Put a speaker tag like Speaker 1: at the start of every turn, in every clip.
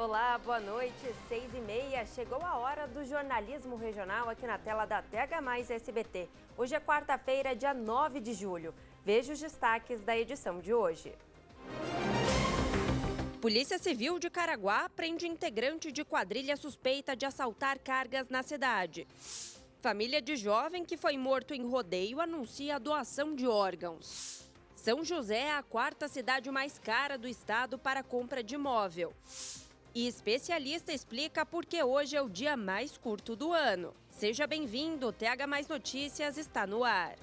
Speaker 1: Olá, boa noite, 6h30. Chegou a hora do jornalismo regional aqui na tela da TH+ SBT. Hoje é quarta-feira, dia 9 de julho. Veja os destaques da edição de hoje. Polícia Civil de Caraguá prende integrante de quadrilha suspeita de assaltar cargas na cidade. Família de jovem que foi morto em rodeio anuncia a doação de órgãos. São José é a quarta cidade mais cara do estado para compra de imóvel. E especialista explica por que hoje é o dia mais curto do ano. Seja bem-vindo, TH+ Notícias está no ar.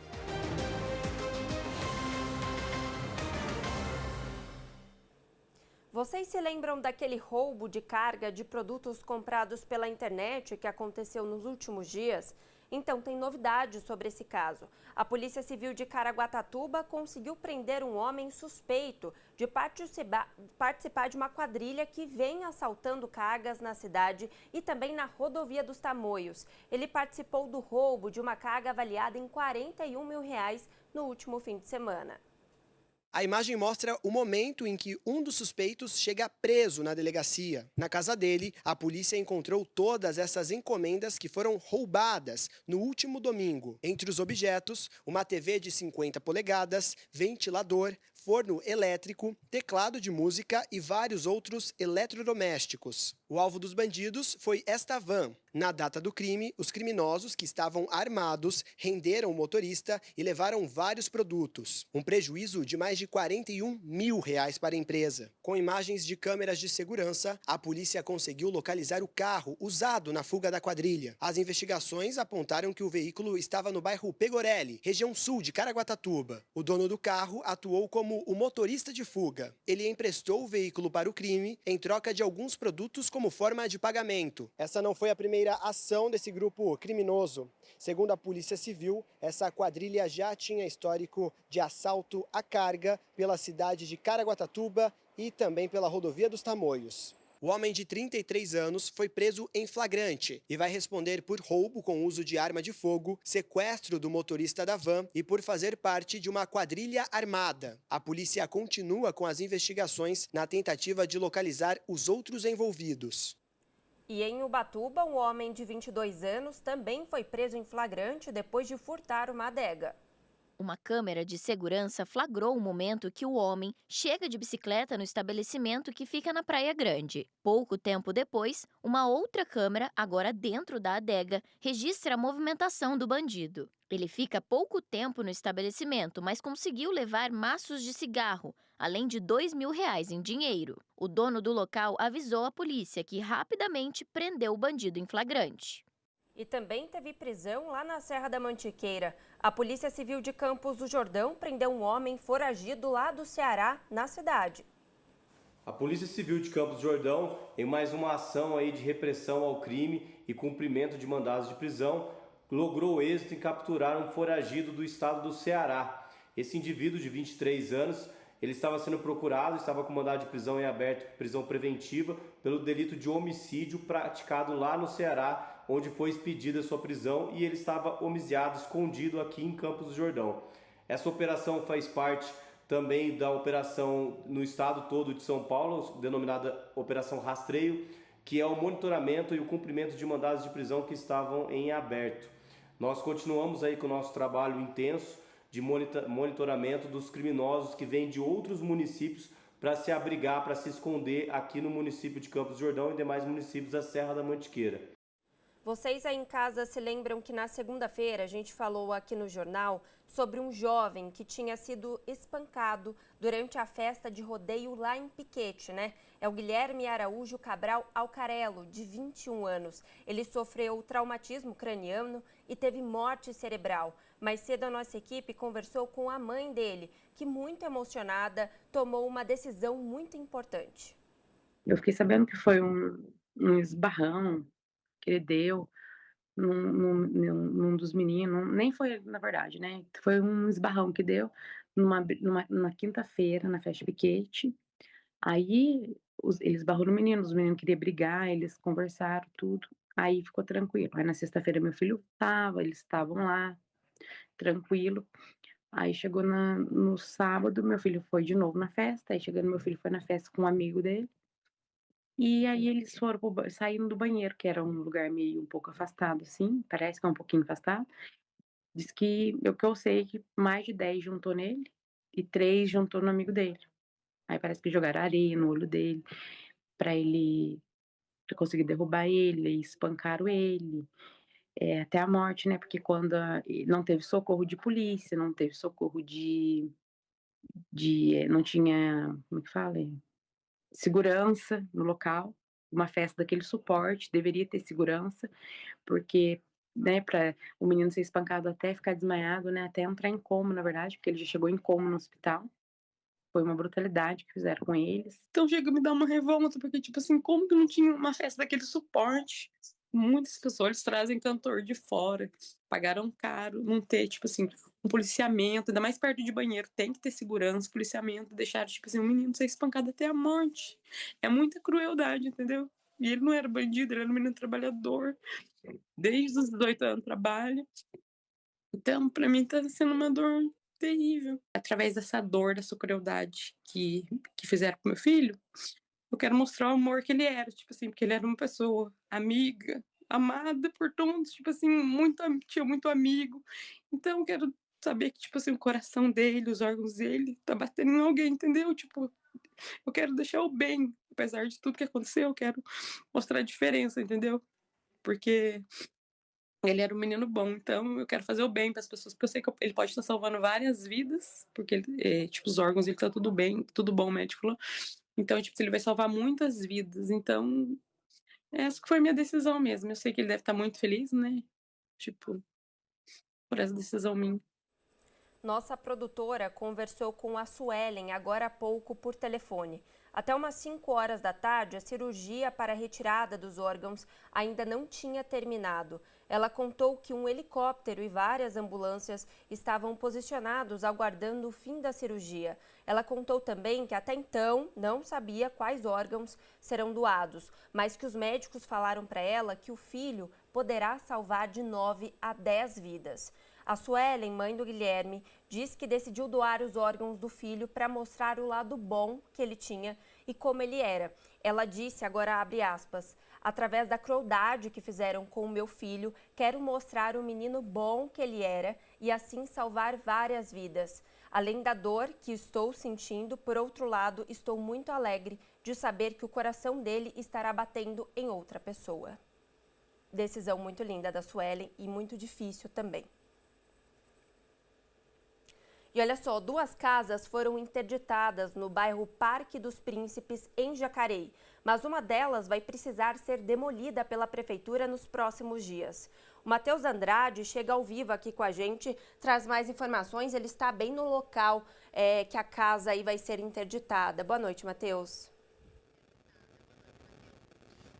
Speaker 1: Vocês se lembram daquele roubo de carga de produtos comprados pela internet que aconteceu nos últimos dias? Então, tem novidades sobre esse caso. A Polícia Civil de Caraguatatuba conseguiu prender um homem suspeito de participar de uma quadrilha que vem assaltando cargas na cidade e também na rodovia dos Tamoios. Ele participou do roubo de uma carga avaliada em R$41 mil no último fim de semana.
Speaker 2: A imagem mostra o momento em que um dos suspeitos chega preso na delegacia. Na casa dele, a polícia encontrou todas essas encomendas que foram roubadas no último domingo. Entre os objetos, uma TV de 50 polegadas, ventilador, forno elétrico, teclado de música e vários outros eletrodomésticos. O alvo dos bandidos foi esta van. Na data do crime, os criminosos que estavam armados renderam o motorista e levaram vários produtos. Um prejuízo de mais de R$41 mil para a empresa. Com imagens de câmeras de segurança, a polícia conseguiu localizar o carro usado na fuga da quadrilha. As investigações apontaram que o veículo estava no bairro Pegorelli, região sul de Caraguatatuba. O dono do carro atuou como o motorista de fuga. Ele emprestou o veículo para o crime em troca de alguns produtos como forma de pagamento. Essa não foi a primeira ação desse grupo criminoso. Segundo a Polícia Civil, essa quadrilha já tinha histórico de assalto à carga pela cidade de Caraguatatuba e também pela rodovia dos Tamoios. O homem de 33 anos foi preso em flagrante e vai responder por roubo com uso de arma de fogo, sequestro do motorista da van e por fazer parte de uma quadrilha armada. A polícia continua com as investigações na tentativa de localizar os outros envolvidos.
Speaker 1: E em Ubatuba, um homem de 22 anos também foi preso em flagrante depois de furtar uma adega.
Speaker 3: Uma câmera de segurança flagrou o momento que o homem chega de bicicleta no estabelecimento que fica na Praia Grande. Pouco tempo depois, uma outra câmera, agora dentro da adega, registra a movimentação do bandido. Ele fica pouco tempo no estabelecimento, mas conseguiu levar maços de cigarro, além de R$2 mil em dinheiro. O dono do local avisou a polícia, que rapidamente prendeu o bandido em flagrante.
Speaker 1: E também teve prisão lá na Serra da Mantiqueira. A Polícia Civil de Campos do Jordão prendeu um homem foragido lá do Ceará, na cidade.
Speaker 4: A Polícia Civil de Campos do Jordão, em mais uma ação aí de repressão ao crime e cumprimento de mandados de prisão, logrou êxito em capturar um foragido do estado do Ceará. Esse indivíduo de 23 anos, ele estava sendo procurado, estava com mandado de prisão em aberto, prisão preventiva, pelo delito de homicídio praticado lá no Ceará, onde foi expedida sua prisão, e ele estava homiciado, escondido aqui em Campos do Jordão. Essa operação faz parte também da operação no estado todo de São Paulo, denominada Operação Rastreio, que é o monitoramento e o cumprimento de mandados de prisão que estavam em aberto. Nós continuamos aí com o nosso trabalho intenso de monitoramento dos criminosos que vêm de outros municípios para se abrigar, para se esconder aqui no município de Campos do Jordão e demais municípios da Serra da Mantiqueira.
Speaker 1: Vocês aí em casa se lembram que na segunda-feira a gente falou aqui no jornal sobre um jovem que tinha sido espancado durante a festa de rodeio lá em Piquete, né? É o Guilherme Araújo Cabral Alcarello, de 21 anos. Ele sofreu traumatismo craniano e teve morte cerebral. Mais cedo a nossa equipe conversou com a mãe dele, que muito emocionada tomou uma decisão muito importante.
Speaker 5: Eu fiquei sabendo que foi um esbarrão que ele deu num dos meninos, nem foi na verdade, né? Foi um esbarrão que deu na quinta-feira, na festa piquete. Aí ele esbarrou no menino, os meninos queriam brigar, eles conversaram, tudo. Aí ficou tranquilo. Aí na sexta-feira meu filho eles estavam lá, tranquilo. Aí chegou no sábado, meu filho foi de novo na festa. Aí chegando, meu filho foi na festa com um amigo dele. E aí eles foram saindo do banheiro, que era um lugar meio um pouco afastado, assim, parece que é um pouquinho afastado. Diz que o que eu sei é que mais de 10 juntou nele e 3 juntou no amigo dele. Aí parece que jogaram areia no olho dele pra ele pra conseguir derrubar ele, aí espancaram ele, até a morte, né, porque quando e não teve socorro de polícia, não teve socorro não tinha, como é que fala? Segurança no local. Uma festa daquele suporte, deveria ter segurança, porque, né, para o menino ser espancado até ficar desmaiado, né, até entrar em coma, na verdade, porque ele já chegou em coma no hospital. Foi uma brutalidade que fizeram com eles. Então chega a me dar uma revolta, porque, tipo assim, como que não tinha uma festa daquele suporte? Muitas pessoas eles trazem cantor de fora, pagaram caro, não ter, tipo assim, um policiamento, ainda mais perto de banheiro, tem que ter segurança, policiamento, deixaram, tipo assim, um menino ser espancado até a morte. É muita crueldade, entendeu? E ele não era bandido, ele era um menino trabalhador, desde os 18 anos trabalha. Então, pra mim tá sendo uma dor terrível. Através dessa dor, dessa crueldade que fizeram com meu filho, eu quero mostrar o amor que ele era, tipo assim, porque ele era uma pessoa amiga, amada por todos, tipo assim, tinha muito amigo. Então eu quero saber que, tipo assim, o coração dele, os órgãos dele, tá batendo em alguém, entendeu? Tipo, eu quero deixar o bem, apesar de tudo que aconteceu, eu quero mostrar a diferença, entendeu? Porque ele era um menino bom, então eu quero fazer o bem para as pessoas, porque eu sei que ele pode estar salvando várias vidas, porque ele, tipo, os órgãos ele tá tudo bem, tudo bom, o médico falou. Então, tipo, ele vai salvar muitas vidas. Então, essa que foi minha decisão mesmo. Eu sei que ele deve estar muito feliz, né? Tipo, por essa decisão minha.
Speaker 1: Nossa produtora conversou com a Suelen agora há pouco por telefone. Até umas 5 horas da tarde, a cirurgia para a retirada dos órgãos ainda não tinha terminado. Ela contou que um helicóptero e várias ambulâncias estavam posicionados aguardando o fim da cirurgia. Ela contou também que até então não sabia quais órgãos serão doados, mas que os médicos falaram para ela que o filho poderá salvar de 9 a 10 vidas. A Suelen, mãe do Guilherme, diz que decidiu doar os órgãos do filho para mostrar o lado bom que ele tinha e como ele era. Ela disse, agora abre aspas, através da crueldade que fizeram com o meu filho, quero mostrar o menino bom que ele era e assim salvar várias vidas. Além da dor que estou sentindo, por outro lado, estou muito alegre de saber que o coração dele estará batendo em outra pessoa. Decisão muito linda da Suelen e muito difícil também. E olha só, 2 casas foram interditadas no bairro Parque dos Príncipes, em Jacareí. Mas uma delas vai precisar ser demolida pela prefeitura nos próximos dias. O Matheus Andrade chega ao vivo aqui com a gente, traz mais informações. Ele está bem no local que a casa aí vai ser interditada. Boa noite, Matheus.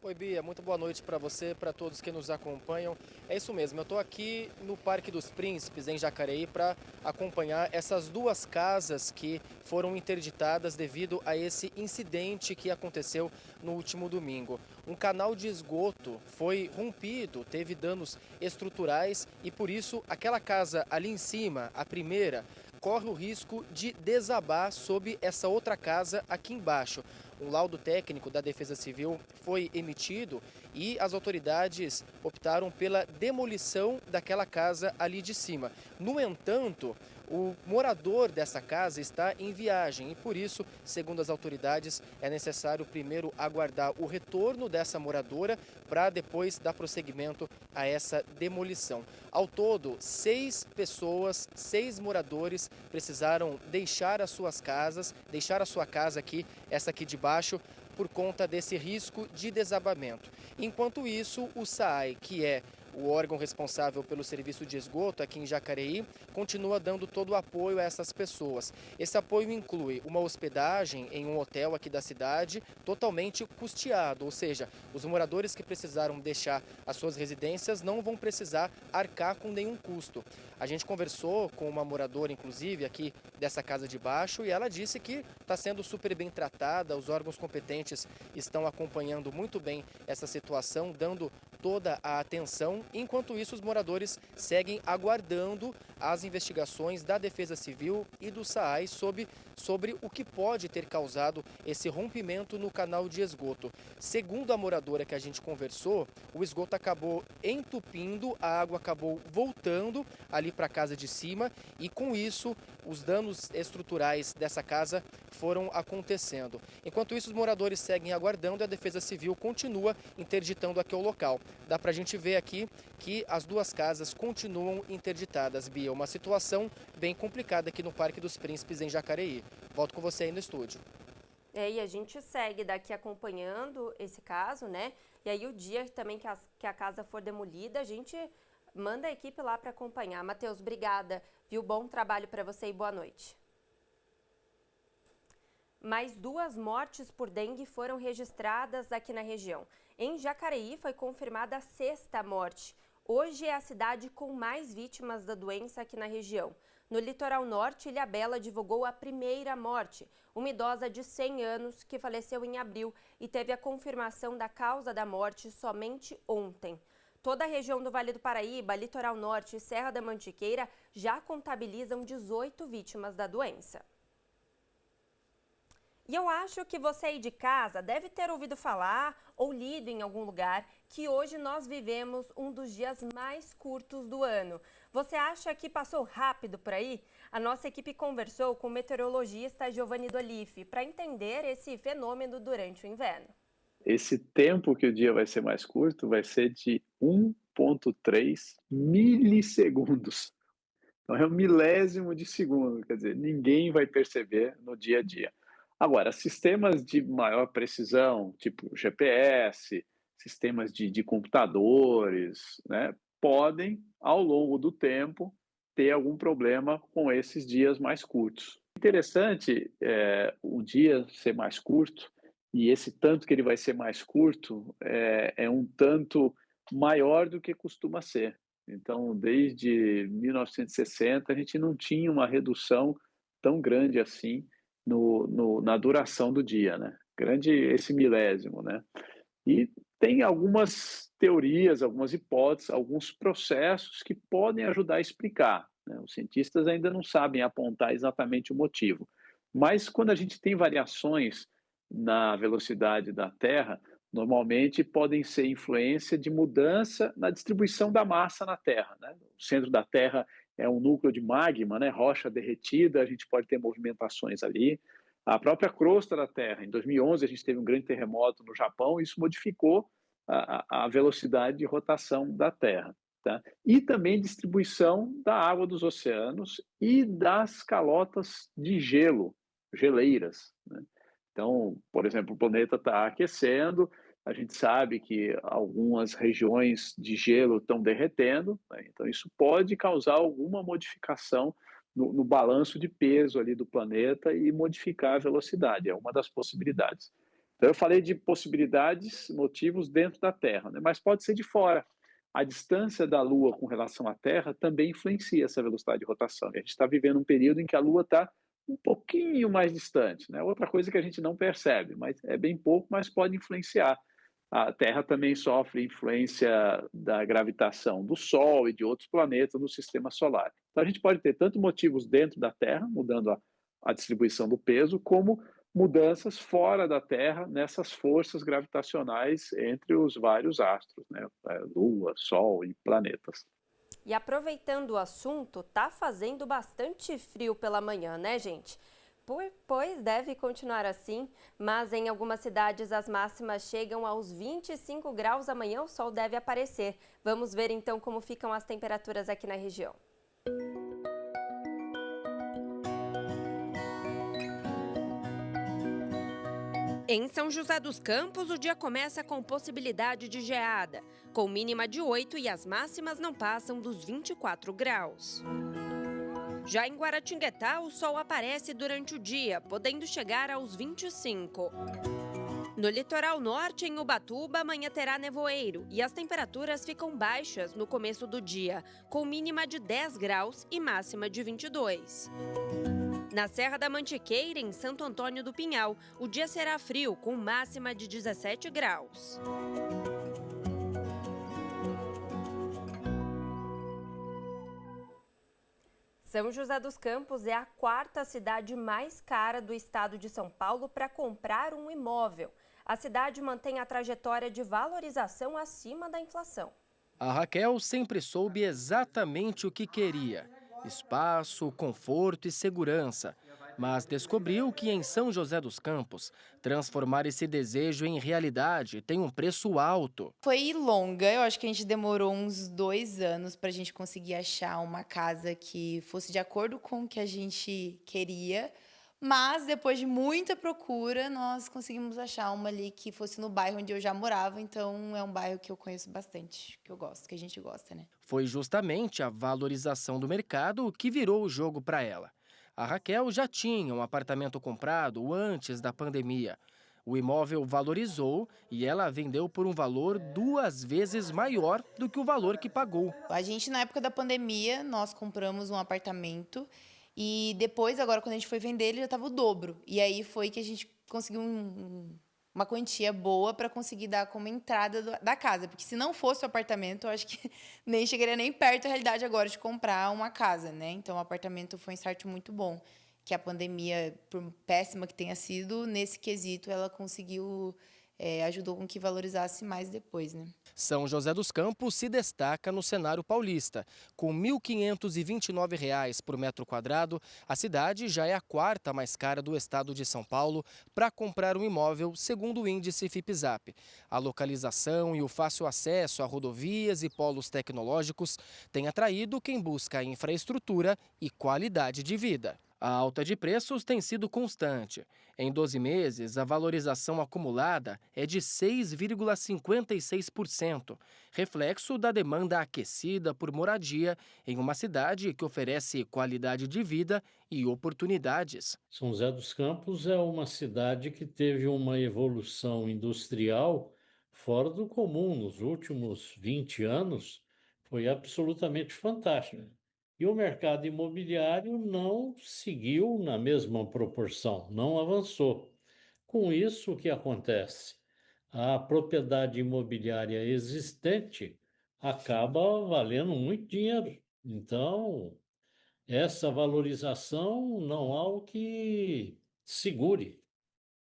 Speaker 6: Oi, Bia, muito boa noite para você, para todos que nos acompanham. É isso mesmo, eu estou aqui no Parque dos Príncipes, em Jacareí, para acompanhar essas 2 casas que foram interditadas devido a esse incidente que aconteceu no último domingo. Um canal de esgoto foi rompido, teve danos estruturais e por isso aquela casa ali em cima, a primeira, corre o risco de desabar sob essa outra casa aqui embaixo. Um laudo técnico da Defesa Civil foi emitido e as autoridades optaram pela demolição daquela casa ali de cima. No entanto, o morador dessa casa está em viagem e, por isso, segundo as autoridades, é necessário primeiro aguardar o retorno dessa moradora para depois dar prosseguimento a essa demolição. Ao todo, 6 pessoas, 6 moradores precisaram deixar as suas casas, deixar a sua casa aqui, essa aqui de baixo, por conta desse risco de desabamento. Enquanto isso, o SAAI, que é o órgão responsável pelo serviço de esgoto aqui em Jacareí, continua dando todo o apoio a essas pessoas. Esse apoio inclui uma hospedagem em um hotel aqui da cidade, totalmente custeado, ou seja, os moradores que precisaram deixar as suas residências não vão precisar arcar com nenhum custo. A gente conversou com uma moradora, inclusive, aqui dessa casa de baixo, e ela disse que está sendo super bem tratada, os órgãos competentes estão acompanhando muito bem essa situação, dando toda a atenção. Enquanto isso, os moradores seguem aguardando as investigações da Defesa Civil e do SAAI sobre o que pode ter causado esse rompimento no canal de esgoto. Segundo a moradora que a gente conversou, o esgoto acabou entupindo, a água acabou voltando ali para a casa de cima e, com isso, os danos estruturais dessa casa foram acontecendo. Enquanto isso, os moradores seguem aguardando e a Defesa Civil continua interditando aqui o local. Dá para a gente ver aqui que as duas casas continuam interditadas, Bia. Uma situação bem complicada aqui no Parque dos Príncipes, em Jacareí. Volto com você aí no estúdio.
Speaker 1: E a gente segue daqui acompanhando esse caso, né? E aí o dia também que a casa for demolida, a gente manda a equipe lá para acompanhar. Matheus, obrigada. Viu? Bom trabalho para você e boa noite. Mais 2 mortes por dengue foram registradas aqui na região. Em Jacareí foi confirmada a 6ª morte. Hoje é a cidade com mais vítimas da doença aqui na região. No litoral norte, Ilhabela divulgou a 1ª morte, uma idosa de 100 anos que faleceu em abril e teve a confirmação da causa da morte somente ontem. Toda a região do Vale do Paraíba, Litoral Norte e Serra da Mantiqueira já contabilizam 18 vítimas da doença. E eu acho que você aí de casa deve ter ouvido falar ou lido em algum lugar que hoje nós vivemos um dos dias mais curtos do ano. Você acha que passou rápido por aí? A nossa equipe conversou com o meteorologista Giovanni Dolife para entender esse fenômeno durante o inverno.
Speaker 7: Esse tempo que o dia vai ser mais curto vai ser de 1,3 milissegundos. Então é um milésimo de segundo, quer dizer, ninguém vai perceber no dia a dia. Agora, sistemas de maior precisão, tipo GPS, sistemas de computadores, né, podem, ao longo do tempo, ter algum problema com esses dias mais curtos. Interessante o dia ser mais curto, e esse tanto que ele vai ser mais curto é um tanto maior do que costuma ser. Então, desde 1960, a gente não tinha uma redução tão grande assim na duração do dia, né? Grande esse milésimo, né? E tem algumas teorias, algumas hipóteses, alguns processos que podem ajudar a explicar, né? Os cientistas ainda não sabem apontar exatamente o motivo. Mas quando a gente tem variações na velocidade da Terra, normalmente podem ser influência de mudança na distribuição da massa na Terra, né? O centro da Terra é um núcleo de magma, né? Rocha derretida, a gente pode ter movimentações ali. A própria crosta da Terra, em 2011 a gente teve um grande terremoto no Japão, e isso modificou a velocidade de rotação da Terra. Tá? E também distribuição da água dos oceanos e das calotas de gelo, geleiras, né? Então, por exemplo, o planeta está aquecendo, a gente sabe que algumas regiões de gelo estão derretendo, né? Então isso pode causar alguma modificação no balanço de peso ali do planeta e modificar a velocidade, é uma das possibilidades. Então eu falei de possibilidades, motivos dentro da Terra, né? Mas pode ser de fora. A distância da Lua com relação à Terra também influencia essa velocidade de rotação. E a gente está vivendo um período em que a Lua está um pouquinho mais distante, né? Outra coisa que a gente não percebe, mas é bem pouco, mas pode influenciar. A Terra também sofre influência da gravitação do Sol e de outros planetas no sistema solar. Então a gente pode ter tanto motivos dentro da Terra, mudando a distribuição do peso, como mudanças fora da Terra nessas forças gravitacionais entre os vários astros, né? Lua, Sol e planetas.
Speaker 1: E aproveitando o assunto, tá fazendo bastante frio pela manhã, né, gente? Pois deve continuar assim, mas em algumas cidades as máximas chegam aos 25 graus amanhã, o sol deve aparecer. Vamos ver então como ficam as temperaturas aqui na região. Em São José dos Campos, o dia começa com possibilidade de geada, com mínima de 8 e as máximas não passam dos 24 graus. Já em Guaratinguetá, o sol aparece durante o dia, podendo chegar aos 25. No litoral norte, em Ubatuba, amanhã terá nevoeiro e as temperaturas ficam baixas no começo do dia, com mínima de 10 graus e máxima de 22. Na Serra da Mantiqueira, em Santo Antônio do Pinhal, o dia será frio, com máxima de 17 graus. São José dos Campos é a quarta cidade mais cara do estado de São Paulo para comprar um imóvel. A cidade mantém a trajetória de valorização acima da inflação.
Speaker 8: A Raquel sempre soube exatamente o que queria: espaço, conforto e segurança. Mas descobriu que em São José dos Campos, transformar esse desejo em realidade tem um preço alto.
Speaker 9: Foi longa, eu acho que a gente demorou uns 2 anos para a gente conseguir achar uma casa que fosse de acordo com o que a gente queria. Mas depois de muita procura, nós conseguimos achar uma ali que fosse no bairro onde eu já morava. Então é um bairro que eu conheço bastante, que eu gosto, que a gente gosta, né?
Speaker 8: Foi justamente a valorização do mercado que virou o jogo para ela. A Raquel já tinha um apartamento comprado antes da pandemia. O imóvel valorizou e ela vendeu por um valor 2 vezes maior do que o valor que pagou.
Speaker 9: A gente, na época da pandemia, nós compramos um apartamento e depois, agora, quando a gente foi vender, ele já estava o dobro. E aí foi que a gente conseguiu uma quantia boa para conseguir dar como entrada da casa. Porque se não fosse o apartamento, eu acho que nem chegaria nem perto da realidade agora de comprar uma casa, né? Então, o apartamento foi um start muito bom. Que a pandemia, por péssima que tenha sido, nesse quesito, ela conseguiu, ajudou com que valorizasse mais depois, né?
Speaker 8: São José dos Campos se destaca no cenário paulista. Com R$ 1.529 por metro quadrado, a cidade já é a quarta mais cara do estado de São Paulo para comprar um imóvel, segundo o índice Fipzap. A localização e o fácil acesso a rodovias e polos tecnológicos têm atraído quem busca infraestrutura e qualidade de vida. A alta de preços tem sido constante. Em 12 meses, a valorização acumulada é de 6,56%, reflexo da demanda aquecida por moradia em uma cidade que oferece qualidade de vida e oportunidades.
Speaker 10: São José dos Campos é uma cidade que teve uma evolução industrial fora do comum nos últimos 20 anos, foi absolutamente fantástico. E o mercado imobiliário não seguiu na mesma proporção, não avançou. Com isso, o que acontece? A propriedade imobiliária existente acaba valendo muito dinheiro. Então, essa valorização não há o que segure,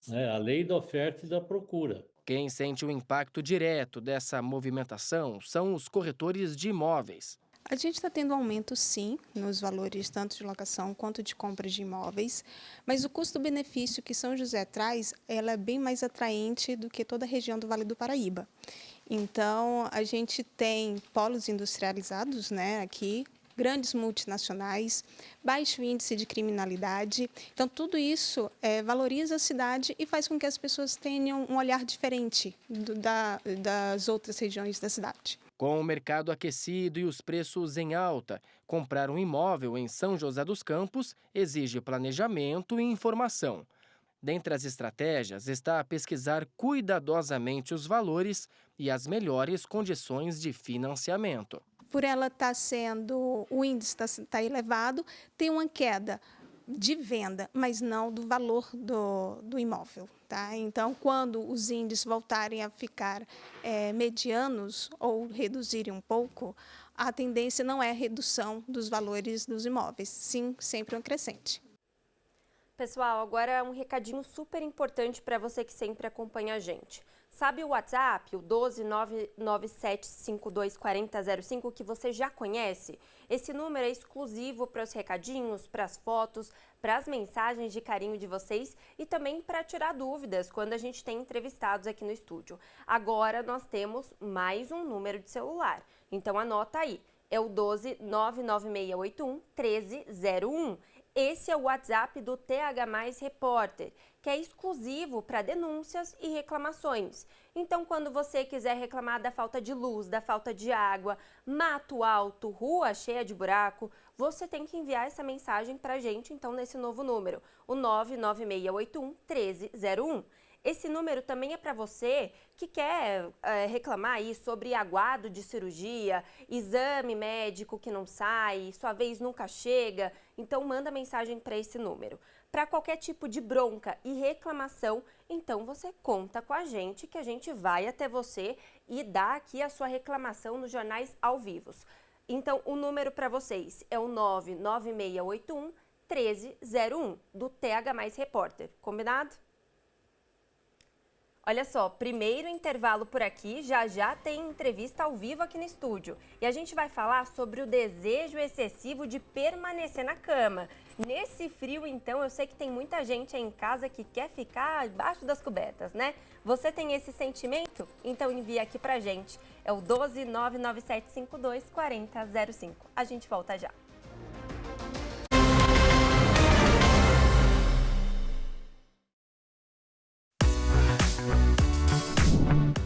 Speaker 10: né? A lei da oferta e da procura.
Speaker 8: Quem sente o impacto direto dessa movimentação são os corretores de imóveis.
Speaker 11: A gente está tendo aumento, sim, nos valores tanto de locação quanto de compra de imóveis, mas o custo-benefício que São José traz, ela é bem mais atraente do que toda a região do Vale do Paraíba. Então, a gente tem polos industrializados, né, aqui, grandes multinacionais, baixo índice de criminalidade. Então, tudo isso valoriza a cidade e faz com que as pessoas tenham um olhar diferente das outras regiões da cidade.
Speaker 8: Com o mercado aquecido e os preços em alta, comprar um imóvel em São José dos Campos exige planejamento e informação. Dentre as estratégias está pesquisar cuidadosamente os valores e as melhores condições de financiamento.
Speaker 11: Por ela estar sendo, o índice está elevado, tem uma queda de venda, mas não do valor do imóvel. Tá? Então, quando os índices voltarem a ficar medianos ou reduzirem um pouco, a tendência não é a redução dos valores dos imóveis, sim, sempre um crescente.
Speaker 1: Pessoal, agora um recadinho super importante para você que sempre acompanha a gente. Sabe o WhatsApp, o 12997524005, que você já conhece? Esse número é exclusivo para os recadinhos, para as fotos, para as mensagens de carinho de vocês e também para tirar dúvidas quando a gente tem entrevistados aqui no estúdio. Agora nós temos mais um número de celular, então anota aí, é o 12996811301. Esse é o WhatsApp do TH+ Repórter, que é exclusivo para denúncias e reclamações. Então, quando você quiser reclamar da falta de luz, da falta de água, mato alto, rua cheia de buraco, você tem que enviar essa mensagem para a gente, então, nesse novo número, o 996811301. Esse número também é para você que quer reclamar aí sobre aguardo de cirurgia, exame médico que não sai, sua vez nunca chega. Então, manda mensagem para esse número. Para qualquer tipo de bronca e reclamação, então você conta com a gente, que a gente vai até você e dá aqui a sua reclamação nos jornais ao vivo. Então, o número para vocês é o 99681 1301 do TH+ Repórter. Combinado? Olha só, primeiro intervalo por aqui, já tem entrevista ao vivo aqui no estúdio. E a gente vai falar sobre o desejo excessivo de permanecer na cama. Nesse frio, então, eu sei que tem muita gente aí em casa que quer ficar debaixo das cobertas, né? Você tem esse sentimento? Então envia aqui pra gente. É o 12997524005. A gente volta já.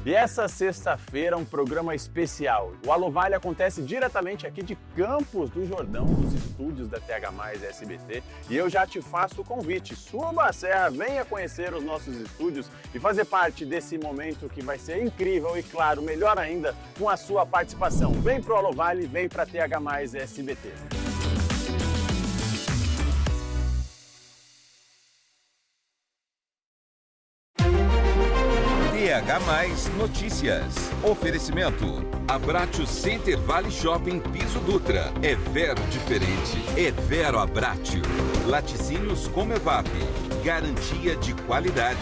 Speaker 12: E essa sexta-feira, um programa especial. O Alô Vale acontece diretamente aqui de Campos do Jordão, dos estúdios da TH+ SBT. E eu já te faço o convite. Suba a serra, venha conhecer os nossos estúdios e fazer parte desse momento que vai ser incrível e, claro, melhor ainda, com a sua participação. Vem pro Alô Vale, vem pra TH+ SBT.
Speaker 13: TH+ Notícias. Oferecimento. Abratio Center Vale Shopping Piso Dutra. É Vero diferente. É Vero Abratio. Laticínios Comevap. Garantia de qualidade.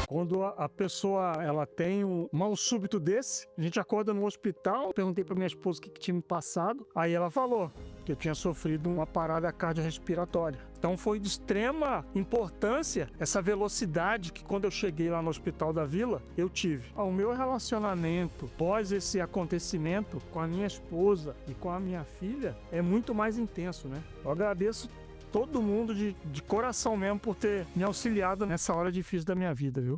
Speaker 14: Quando a pessoa ela tem um mal súbito desse, a gente acorda no hospital, perguntei para minha esposa o que tinha me passado, aí ela falou que eu tinha sofrido uma parada cardiorrespiratória. Então foi de extrema importância essa velocidade que quando eu cheguei lá no Hospital da Vila, eu tive. O meu relacionamento pós esse acontecimento com a minha esposa e com a minha filha é muito mais intenso, né? Eu agradeço todo mundo de coração mesmo por ter me auxiliado nessa hora difícil da minha vida, viu?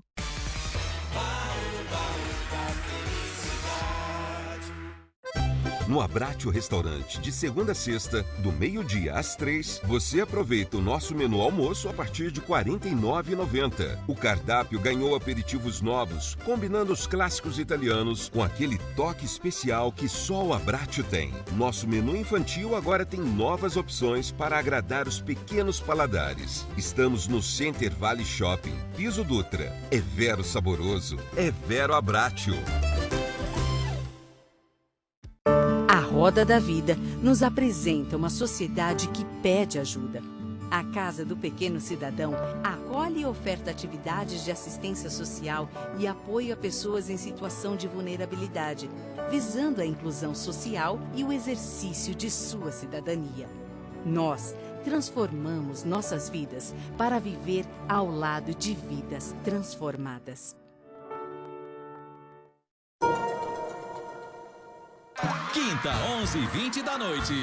Speaker 13: No Abratio Restaurante, de segunda a sexta, do meio-dia às 3, você aproveita o nosso menu almoço a partir de R$ 49,90. O cardápio ganhou aperitivos novos, combinando os clássicos italianos com aquele toque especial que só o Abratio tem. Nosso menu infantil agora tem novas opções para agradar os pequenos paladares. Estamos no Center Vale Shopping, Piso Dutra. É Vero saboroso, é Vero Abratio.
Speaker 15: A Roda da Vida nos apresenta uma sociedade que pede ajuda. A Casa do Pequeno Cidadão acolhe e oferta atividades de assistência social e apoio a pessoas em situação de vulnerabilidade, visando a inclusão social e o exercício de sua cidadania. Nós transformamos nossas vidas para viver ao lado de vidas transformadas.
Speaker 16: Quinta, 11h20 da noite.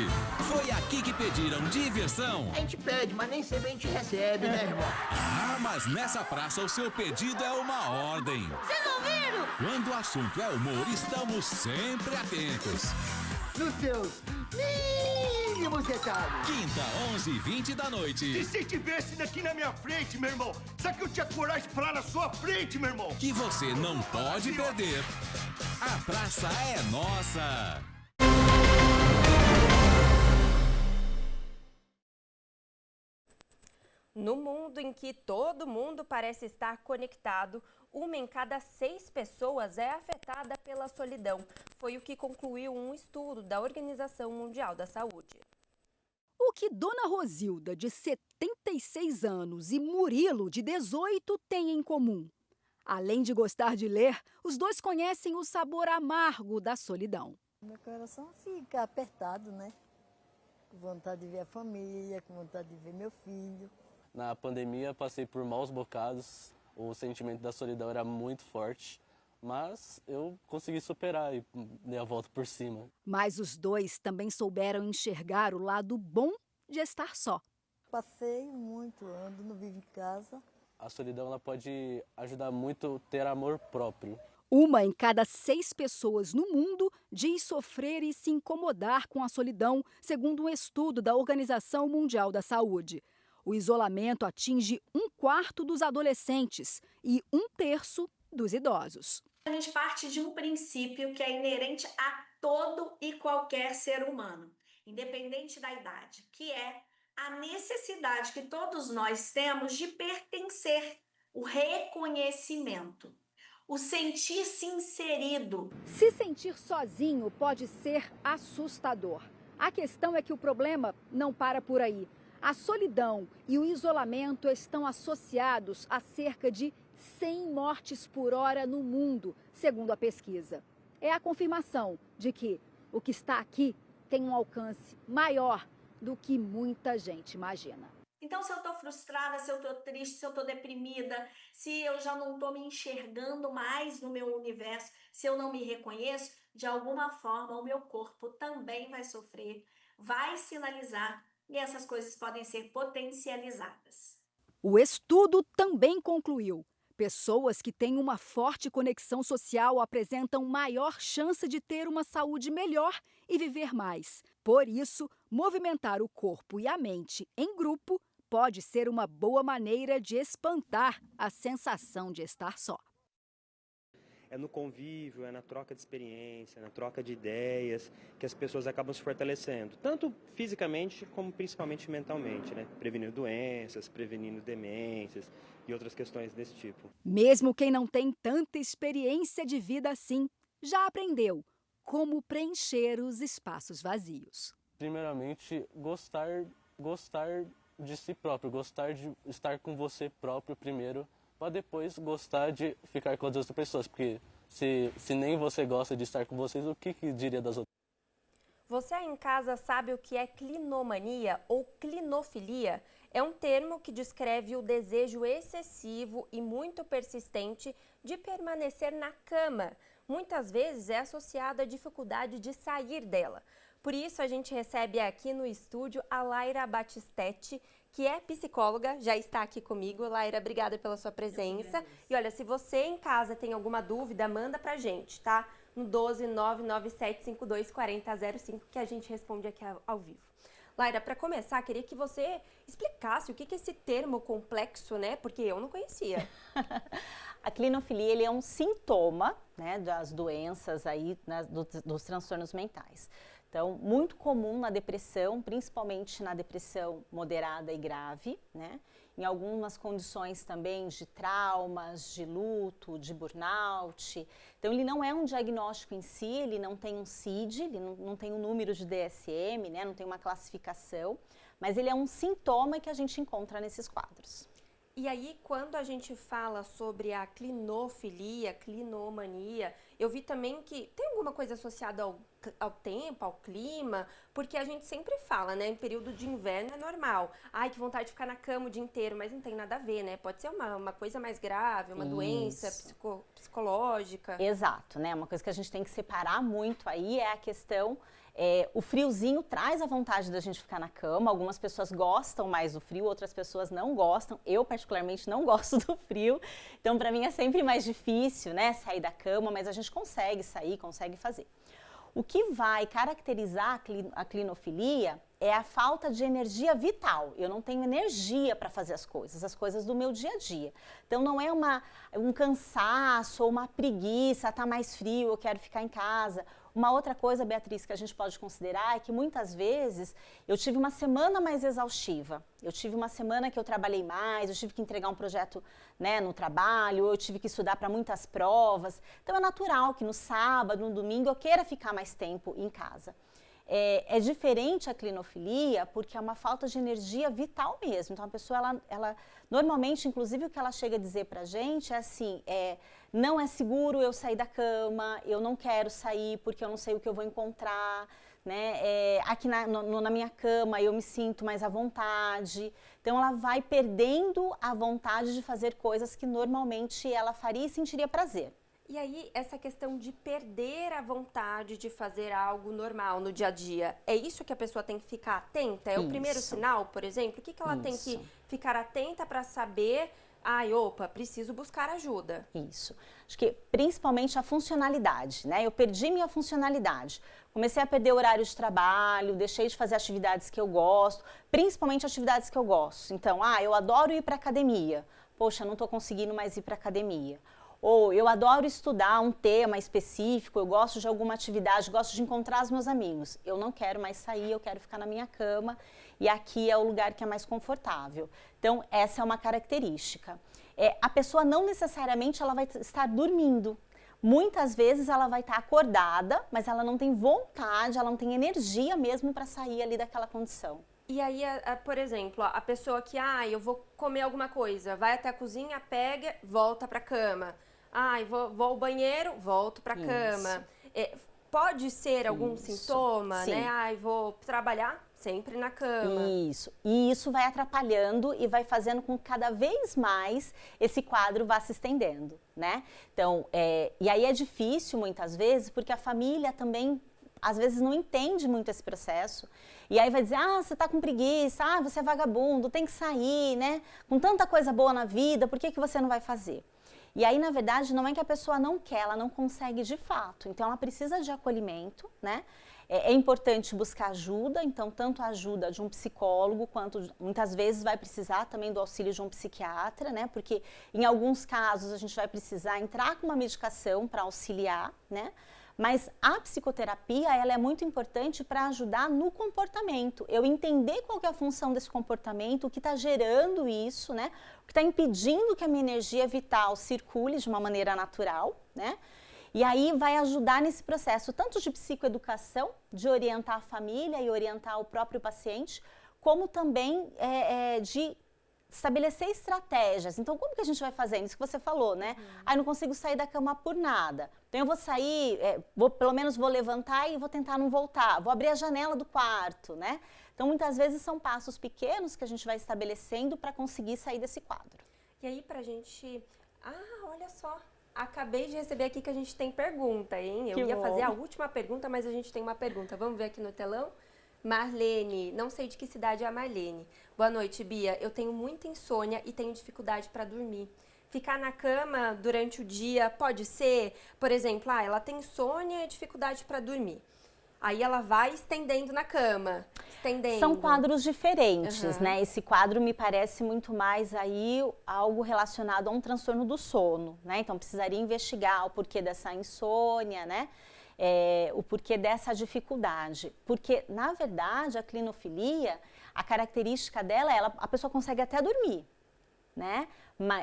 Speaker 16: Foi aqui que pediram diversão.
Speaker 17: A gente pede, mas nem sempre a gente recebe, né, irmão?
Speaker 16: Ah, mas nessa praça o seu pedido é uma ordem.
Speaker 17: Vocês ouviram?
Speaker 16: Quando o assunto é humor, estamos sempre atentos.
Speaker 17: Nos seus mínimos detalhes.
Speaker 16: Quinta, 11h20 da noite.
Speaker 18: E se tivesse daqui na minha frente, meu irmão? Será que eu tinha coragem de falar na sua frente, meu irmão?
Speaker 16: Que você não pode perder. A praça é nossa.
Speaker 1: No mundo em que todo mundo parece estar conectado, 1 em cada 6 pessoas é afetada pela solidão. Foi o que concluiu um estudo da Organização Mundial da Saúde.
Speaker 19: O que Dona Rosilda, de 76 anos, e Murilo, de 18, têm em comum? Além de gostar de ler, os dois conhecem o sabor amargo da solidão.
Speaker 20: Meu coração fica apertado, né? Com vontade de ver a família, com vontade de ver meu filho.
Speaker 21: Na pandemia, passei por maus bocados, o sentimento da solidão era muito forte, mas eu consegui superar e dei a volta por cima.
Speaker 19: Mas os dois também souberam enxergar o lado bom de estar só.
Speaker 20: Passeio muito, ando, não vivo em casa.
Speaker 21: A solidão ela pode ajudar muito a ter amor próprio.
Speaker 19: 1 em cada 6 pessoas no mundo diz sofrer e se incomodar com a solidão, segundo um estudo da Organização Mundial da Saúde. O isolamento atinge 1/4 dos adolescentes e 1/3 dos idosos.
Speaker 22: A gente parte de um princípio que é inerente a todo e qualquer ser humano, independente da idade, que é a necessidade que todos nós temos de pertencer, o reconhecimento, o sentir-se inserido.
Speaker 19: Se sentir sozinho pode ser assustador. A questão é que o problema não para por aí. A solidão e o isolamento estão associados a cerca de 100 mortes por hora no mundo, segundo a pesquisa. É a confirmação de que o que está aqui tem um alcance maior do que muita gente imagina.
Speaker 22: Então, se eu estou frustrada, se eu estou triste, se eu estou deprimida, se eu já não estou me enxergando mais no meu universo, se eu não me reconheço, de alguma forma o meu corpo também vai sofrer, vai sinalizar e essas coisas podem ser potencializadas.
Speaker 19: O estudo também concluiu: pessoas que têm uma forte conexão social apresentam maior chance de ter uma saúde melhor e viver mais. Por isso, movimentar o corpo e a mente em grupo pode ser uma boa maneira de espantar a sensação de estar só.
Speaker 2: É no convívio, é na troca de experiência, na troca de ideias, que as pessoas acabam se fortalecendo, tanto fisicamente como principalmente mentalmente, né? Prevenindo doenças, prevenindo demências e outras questões desse tipo.
Speaker 19: Mesmo quem não tem tanta experiência de vida assim, já aprendeu como preencher os espaços vazios.
Speaker 21: Primeiramente, gostar de si próprio, gostar de estar com você próprio primeiro, para depois gostar de ficar com as outras pessoas, porque se nem você gosta de estar com vocês, o que diria das outras?
Speaker 1: Você aí em casa sabe o que é clinomania ou clinofilia? É um termo que descreve o desejo excessivo e muito persistente de permanecer na cama. Muitas vezes é associado à dificuldade de sair dela. Por isso, a gente recebe aqui no estúdio a Laira Batistetti, que é psicóloga, já está aqui comigo. Laira, obrigada pela sua presença. E olha, se você em casa tem alguma dúvida, manda pra gente, tá? No 12997524005, que a gente responde aqui ao vivo. Laira, para começar, queria que você explicasse o que é esse termo complexo, né? Porque eu não conhecia.
Speaker 3: A clinofilia, ele é um sintoma, né, das doenças aí, né, dos transtornos mentais. Então, muito comum na depressão, principalmente na depressão moderada e grave, né? Em algumas condições também de traumas, de luto, de burnout. Então, ele não é um diagnóstico em si, ele não tem um CID, ele não tem um número de DSM, né? Não tem uma classificação, mas ele é um sintoma que a gente encontra nesses quadros.
Speaker 1: E aí, quando a gente fala sobre a clinofilia, clinomania, eu vi também que tem alguma coisa associada ao tempo, ao clima, porque a gente sempre fala, né, em período de inverno é normal. Ai, que vontade de ficar na cama o dia inteiro, mas não tem nada a ver, né? Pode ser uma coisa mais grave, uma doença psicológica.
Speaker 3: Exato, né? Uma coisa que a gente tem que separar muito aí é a questão... o friozinho traz a vontade da gente ficar na cama. Algumas pessoas gostam mais do frio, outras pessoas não gostam. Eu, particularmente, não gosto do frio. Então, para mim, é sempre mais difícil, né, sair da cama, mas a gente consegue sair, consegue fazer. O que vai caracterizar a clinofilia é a falta de energia vital. Eu não tenho energia para fazer as coisas do meu dia a dia. Então, não é um cansaço ou uma preguiça, tá mais frio, eu quero ficar em casa. Uma outra coisa, Beatriz, que a gente pode considerar é que muitas vezes eu tive uma semana mais exaustiva. Eu tive uma semana que eu trabalhei mais, eu tive que entregar um projeto, né, no trabalho, eu tive que estudar para muitas provas. Então é natural que no sábado, no domingo, eu queira ficar mais tempo em casa. É diferente a clinofilia porque é uma falta de energia vital mesmo. Então a pessoa, ela normalmente, inclusive o que ela chega a dizer pra gente é assim, não é seguro eu sair da cama, eu não quero sair porque eu não sei o que eu vou encontrar, né? Aqui na minha cama eu me sinto mais à vontade. Então ela vai perdendo a vontade de fazer coisas que normalmente ela faria e sentiria prazer.
Speaker 1: E aí, essa questão de perder a vontade de fazer algo normal no dia a dia, é isso que a pessoa tem que ficar atenta? É o primeiro sinal, por exemplo? O que ela tem que ficar atenta para saber, preciso buscar ajuda?
Speaker 3: Isso. Acho que principalmente a funcionalidade, né? Eu perdi minha funcionalidade. Comecei a perder o horário de trabalho, deixei de fazer atividades que eu gosto, principalmente atividades que eu gosto. Então, eu adoro ir para academia. Poxa, não estou conseguindo mais ir para academia. Ou eu adoro estudar um tema específico, eu gosto de alguma atividade, gosto de encontrar os meus amigos. Eu não quero mais sair, eu quero ficar na minha cama e aqui é o lugar que é mais confortável. Então, essa é uma característica. A pessoa não necessariamente ela vai estar dormindo. muitas vezes ela vai estar acordada, mas ela não tem vontade, ela não tem energia mesmo para sair ali daquela condição.
Speaker 1: E aí, por exemplo, a pessoa que, eu vou comer alguma coisa, vai até a cozinha, pega, volta para a cama. Vou ao banheiro, volto para a cama. Pode ser algum sintoma,
Speaker 3: sim.
Speaker 1: né? Vou trabalhar sempre na cama.
Speaker 3: Isso. E isso vai atrapalhando e vai fazendo com que cada vez mais esse quadro vá se estendendo, né? Então, e aí é difícil muitas vezes, porque a família também, às vezes, não entende muito esse processo. E aí vai dizer, você tá com preguiça, você é vagabundo, tem que sair, né? Com tanta coisa boa na vida, por que você não vai fazer? E aí, na verdade, não é que a pessoa não quer, ela não consegue de fato. Então, ela precisa de acolhimento, né? É importante buscar ajuda, então, tanto a ajuda de um psicólogo, quanto muitas vezes vai precisar também do auxílio de um psiquiatra, né? Porque em alguns casos a gente vai precisar entrar com uma medicação para auxiliar, né? Mas a psicoterapia, ela é muito importante para ajudar no comportamento. Eu entender qual que é a função desse comportamento, o que está gerando isso, né? O que está impedindo que a minha energia vital circule de uma maneira natural, né? E aí vai ajudar nesse processo, tanto de psicoeducação, de orientar a família e orientar o próprio paciente, como também de estabelecer estratégias. Então, como que a gente vai fazendo? Isso que você falou, né? Não consigo sair da cama por nada. Então, eu vou sair, pelo menos vou levantar e vou tentar não voltar. Vou abrir a janela do quarto, né? Então, muitas vezes são passos pequenos que a gente vai estabelecendo para conseguir sair desse quadro.
Speaker 1: E aí, pra gente... olha só. Acabei de receber aqui que a gente tem pergunta, hein? Eu ia fazer a última pergunta, mas a gente tem uma pergunta. Vamos ver aqui no telão? Marlene, não sei de que cidade é a Marlene. Boa noite, Bia. Eu tenho muita insônia e tenho dificuldade para dormir. Ficar na cama durante o dia pode ser, por exemplo, ela tem insônia e dificuldade para dormir. Aí ela vai estendendo na cama,
Speaker 3: São quadros diferentes, né? Esse quadro me parece muito mais aí algo relacionado a um transtorno do sono, né? Então precisaria investigar o porquê dessa insônia, né? O porquê dessa dificuldade. Porque, na verdade, a clinofilia, a característica dela é a pessoa consegue até dormir, né?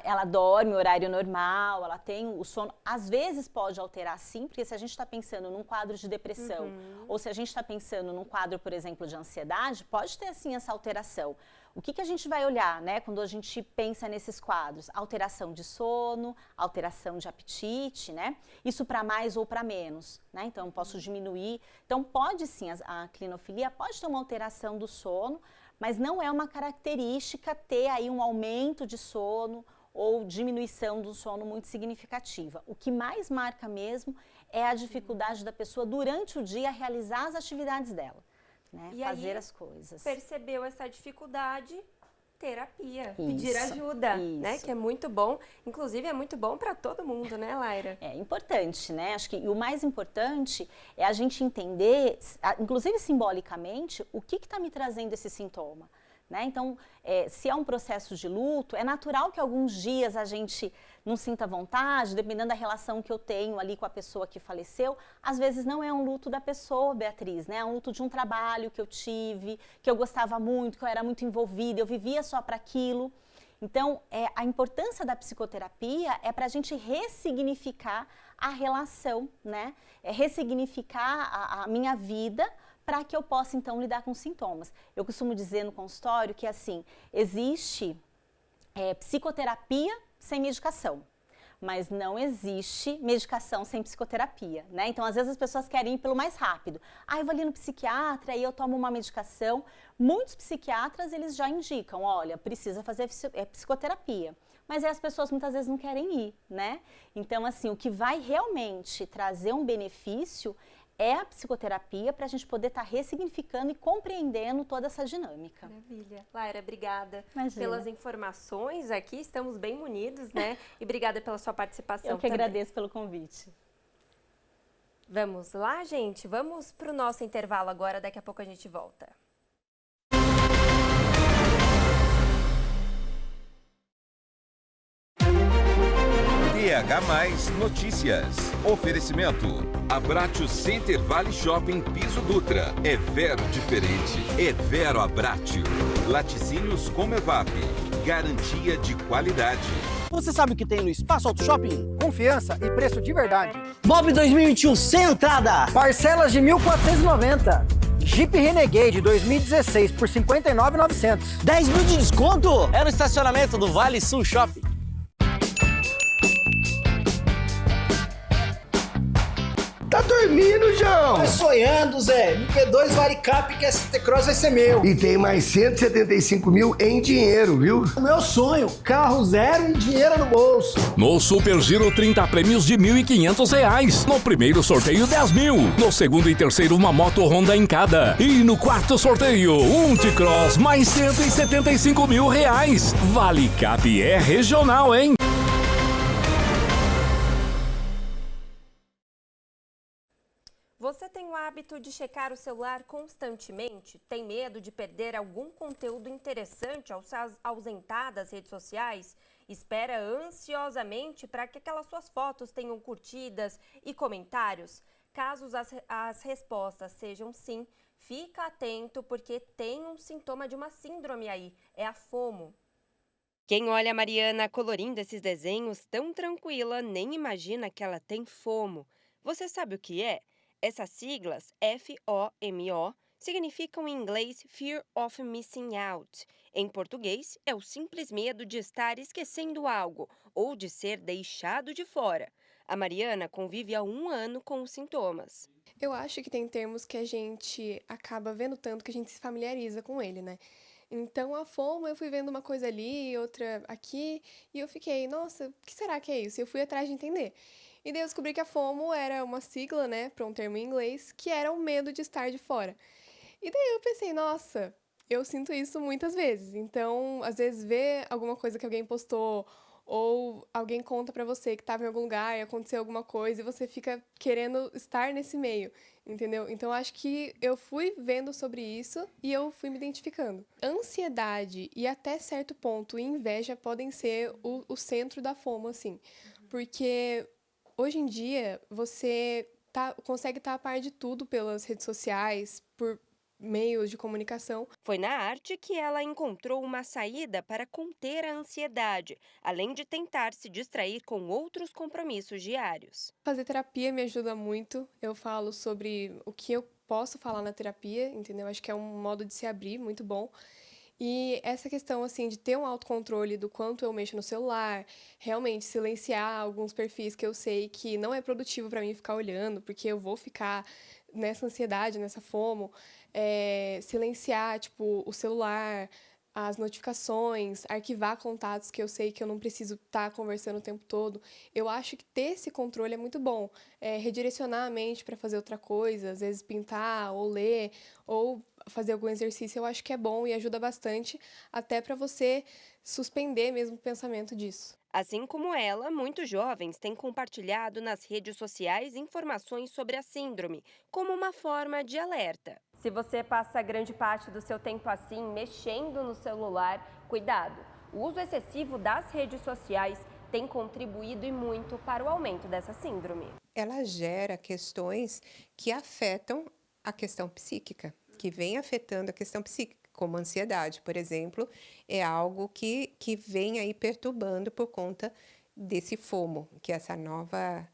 Speaker 3: Ela dorme horário normal, ela tem o sono. Às vezes pode alterar sim, porque se a gente está pensando num quadro de depressão, ou se a gente está pensando num quadro, por exemplo, de ansiedade, pode ter sim essa alteração. O que a gente vai olhar, né, quando a gente pensa nesses quadros? Alteração de sono, alteração de apetite, né? Isso para mais ou para menos, né? Então, posso diminuir. Então, pode sim, a clinofilia pode ter uma alteração do sono, mas não é uma característica ter aí um aumento de sono ou diminuição do sono muito significativa. O que mais marca mesmo é a dificuldade da pessoa durante o dia realizar as atividades dela. Né?
Speaker 1: E
Speaker 3: fazer
Speaker 1: aí,
Speaker 3: as coisas.
Speaker 1: Percebeu essa dificuldade, terapia, pedir ajuda, né? Que é muito bom. Inclusive, é muito bom para todo mundo, né, Laira?
Speaker 3: É importante, né? Acho que o mais importante é a gente entender, inclusive simbolicamente, o que está me trazendo esse sintoma. Né? Então, se é um processo de luto, é natural que alguns dias a gente não sinta vontade, dependendo da relação que eu tenho ali com a pessoa que faleceu. Às vezes não é um luto da pessoa, Beatriz, né? É um luto de um trabalho que eu tive, que eu gostava muito, que eu era muito envolvida, eu vivia só para aquilo. Então, a importância da psicoterapia é para a gente ressignificar a relação, né? Ressignificar a minha vida, para que eu possa, então, lidar com os sintomas. Eu costumo dizer no consultório que, assim, existe psicoterapia sem medicação, mas não existe medicação sem psicoterapia, né? Então, às vezes, as pessoas querem ir pelo mais rápido. Eu vou ali no psiquiatra, aí eu tomo uma medicação. Muitos psiquiatras, eles já indicam, olha, precisa fazer psicoterapia. Mas aí as pessoas muitas vezes não querem ir, né? Então, assim, o que vai realmente trazer um benefício é a psicoterapia para a gente poder estar ressignificando e compreendendo toda essa dinâmica.
Speaker 1: Maravilha. Laira, obrigada
Speaker 3: Imagina.
Speaker 1: pelas informações aqui, estamos bem munidos, né? E obrigada pela sua participação.
Speaker 3: Eu que agradeço pelo convite.
Speaker 1: Vamos lá, gente? Vamos para o nosso intervalo agora, daqui a pouco a gente volta.
Speaker 13: TH+ Notícias. Oferecimento. Abratio Center Vale Shopping Piso Dutra. É Vero diferente. É Vero Abratio. Laticínios Comevap. Garantia de qualidade.
Speaker 4: Você sabe o que tem no Espaço Auto Shopping?
Speaker 17: Confiança e preço de verdade.
Speaker 4: Mob 2021 sem entrada.
Speaker 17: Parcelas de 1.490. Jeep Renegade 2016 por 59.900.
Speaker 4: 10 mil de desconto. É no estacionamento do Vale Sul Shopping.
Speaker 17: Tá dormindo, João?
Speaker 4: Tá sonhando, Zé. MP2 Varicap que a ST Cross vai ser meu.
Speaker 17: E tem mais 175 mil em dinheiro, viu?
Speaker 4: O meu sonho, carro zero e dinheiro no bolso.
Speaker 5: No Super Giro, 30 prêmios de R$ 1.500. No primeiro sorteio, 10 mil. No segundo e terceiro, uma moto Honda em cada. E no quarto sorteio, um T-Cross mais 175 mil reais. Valicap é regional, hein?
Speaker 1: Você tem o hábito de checar o celular constantemente? Tem medo de perder algum conteúdo interessante ao se ausentar das redes sociais? Espera ansiosamente para que aquelas suas fotos tenham curtidas e comentários? Caso as respostas sejam sim, fica atento porque tem um sintoma de uma síndrome aí, é a FOMO. Quem olha a Mariana colorindo esses desenhos tão tranquila nem imagina que ela tem FOMO. Você sabe o que é? Essas siglas, FOMO, significam em inglês Fear of Missing Out. Em português, é o simples medo de estar esquecendo algo ou de ser deixado de fora. A Mariana convive há 1 ano com os sintomas.
Speaker 23: Eu acho que tem termos que a gente acaba vendo tanto que a gente se familiariza com ele, né? Então, a FOMO, eu fui vendo uma coisa ali, outra aqui, e eu fiquei, nossa, o que será que é isso? E eu fui atrás de entender. E daí eu descobri que a FOMO era uma sigla, né, para um termo em inglês, que era o medo de estar de fora. E daí eu pensei, nossa, eu sinto isso muitas vezes. Então, às vezes, ver alguma coisa que alguém postou, ou alguém conta pra você que estava em algum lugar e aconteceu alguma coisa, e você fica querendo estar nesse meio, entendeu? Então, acho que eu fui vendo sobre isso e eu fui me identificando. Ansiedade e até certo ponto inveja podem ser o centro da FOMO, assim, porque hoje em dia, você consegue estar a par de tudo pelas redes sociais, por meios de comunicação.
Speaker 1: Foi na arte que ela encontrou uma saída para conter a ansiedade, além de tentar se distrair com outros compromissos diários.
Speaker 23: Fazer terapia me ajuda muito. Eu falo sobre o que eu posso falar na terapia, entendeu? Acho que é um modo de se abrir muito bom. E essa questão, assim, de ter um autocontrole do quanto eu mexo no celular, realmente silenciar alguns perfis que eu sei que não é produtivo para mim ficar olhando, porque eu vou ficar nessa ansiedade, nessa FOMO, silenciar, tipo, o celular, as notificações, arquivar contatos que eu sei que eu não preciso estar conversando o tempo todo. Eu acho que ter esse controle é muito bom. Redirecionar a mente para fazer outra coisa, às vezes pintar ou ler, ou fazer algum exercício, eu acho que é bom e ajuda bastante, até para você suspender mesmo o pensamento disso.
Speaker 1: Assim como ela, muitos jovens têm compartilhado nas redes sociais informações sobre a síndrome, como uma forma de alerta. Se você passa grande parte do seu tempo assim, mexendo no celular, cuidado. O uso excessivo das redes sociais tem contribuído e muito para o aumento dessa síndrome.
Speaker 24: Ela gera questões que afetam a questão psíquica, que vem afetando a questão psíquica, como a ansiedade, por exemplo, é algo que vem aí perturbando por conta desse FOMO, que é essa nova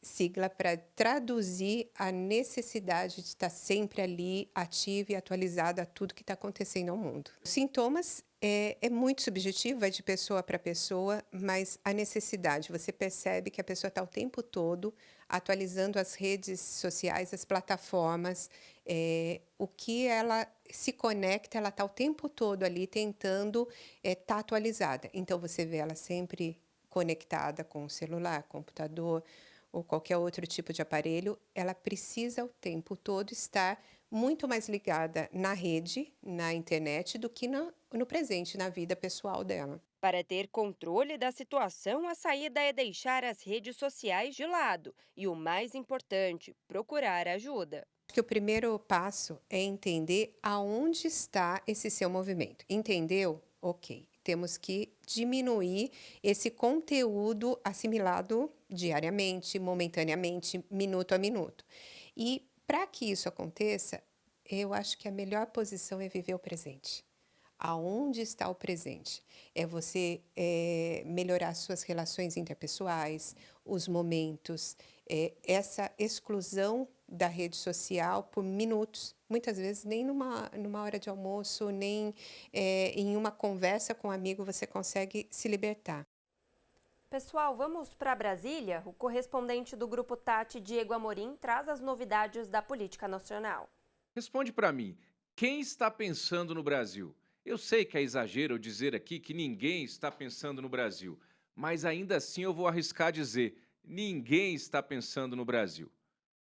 Speaker 24: sigla para traduzir a necessidade de estar sempre ali, ativa e atualizada a tudo que está acontecendo ao mundo. Os sintomas é muito subjetivo, vai de pessoa para pessoa, mas a necessidade, você percebe que a pessoa está o tempo todo atualizando as redes sociais, as plataformas, o que ela se conecta, ela está o tempo todo ali tentando estar atualizada. Então, você vê ela sempre conectada com o celular, computador ou qualquer outro tipo de aparelho, ela precisa o tempo todo estar muito mais ligada na rede, na internet, do que no presente, na vida pessoal dela.
Speaker 1: Para ter controle da situação, a saída é deixar as redes sociais de lado e, o mais importante, procurar ajuda.
Speaker 24: Acho que o primeiro passo é entender aonde está esse seu movimento. Entendeu? Ok. Temos que diminuir esse conteúdo assimilado diariamente, momentaneamente, minuto a minuto. E para que isso aconteça, eu acho que a melhor posição é viver o presente. Aonde está o presente? É você melhorar suas relações interpessoais, os momentos, essa exclusão da rede social por minutos, muitas vezes nem numa hora de almoço, nem em uma conversa com um amigo você consegue se libertar.
Speaker 1: Pessoal, vamos para Brasília? O correspondente do Grupo Tati, Diego Amorim, traz as novidades da política nacional.
Speaker 6: Responde para mim, quem está pensando no Brasil? Eu sei que é exagero eu dizer aqui que ninguém está pensando no Brasil, mas ainda assim eu vou arriscar dizer, ninguém está pensando no Brasil.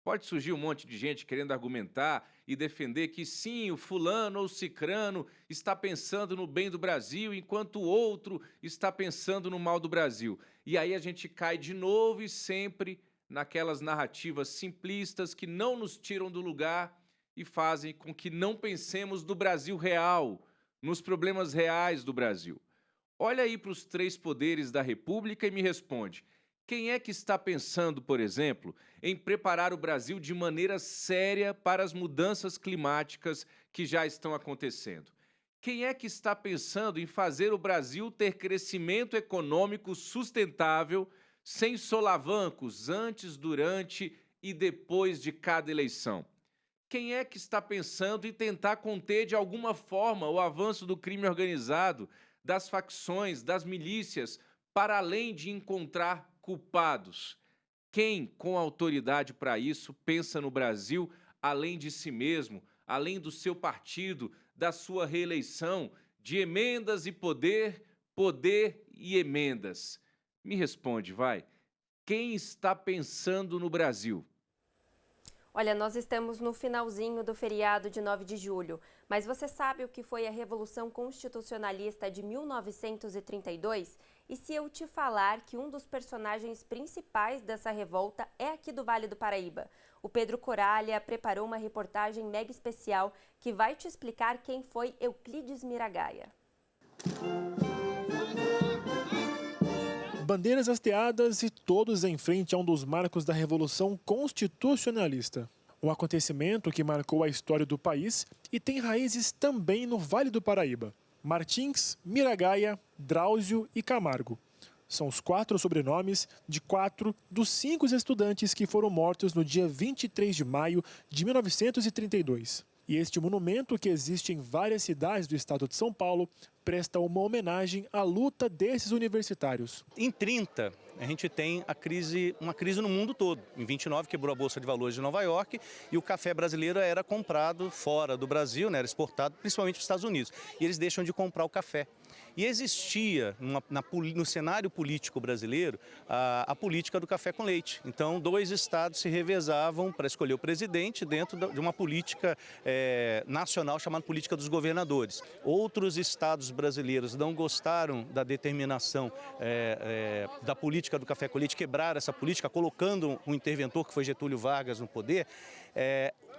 Speaker 6: Pode surgir um monte de gente querendo argumentar e defender que sim, o fulano ou cicrano está pensando no bem do Brasil, enquanto o outro está pensando no mal do Brasil. E aí a gente cai de novo e sempre naquelas narrativas simplistas que não nos tiram do lugar e fazem com que não pensemos no Brasil real, nos problemas reais do Brasil. Olha aí para os 3 poderes da República e me responde. Quem é que está pensando, por exemplo, em preparar o Brasil de maneira séria para as mudanças climáticas que já estão acontecendo? Quem é que está pensando em fazer o Brasil ter crescimento econômico sustentável, sem solavancos antes, durante e depois de cada eleição? Quem é que está pensando em tentar conter de alguma forma o avanço do crime organizado, das facções, das milícias, para além de encontrar culpados? Quem, com autoridade para isso, pensa no Brasil além de si mesmo, além do seu partido, da sua reeleição, de emendas e poder, poder e emendas? Me responde, vai. Quem está pensando no Brasil?
Speaker 1: Olha, nós estamos no finalzinho do feriado de 9 de julho, mas você sabe o que foi a Revolução Constitucionalista de 1932? E se eu te falar que um dos personagens principais dessa revolta é aqui do Vale do Paraíba? O Pedro Coralha preparou uma reportagem mega especial que vai te explicar quem foi Euclides Miragaia.
Speaker 7: Bandeiras hasteadas e todos em frente a um dos marcos da Revolução Constitucionalista. Um acontecimento que marcou a história do país e tem raízes também no Vale do Paraíba. Martins, Miragaia, Drauzio e Camargo. São os 4 sobrenomes de 4 dos 5 estudantes que foram mortos no dia 23 de maio de 1932. E este monumento, que existe em várias cidades do estado de São Paulo, presta uma homenagem à luta desses universitários.
Speaker 9: Em 30, a gente tem uma crise no mundo todo. Em 29, quebrou a Bolsa de Valores de Nova York e o café brasileiro era comprado fora do Brasil, né, era exportado principalmente para os Estados Unidos. E eles deixam de comprar o café. E existia no cenário político brasileiro a política do café com leite. Então, 2 estados se revezavam para escolher o presidente dentro de uma política nacional chamada política dos governadores. Outros estados brasileiros não gostaram da determinação da política do café com leite, quebraram essa política, colocando um interventor que foi Getúlio Vargas no poder.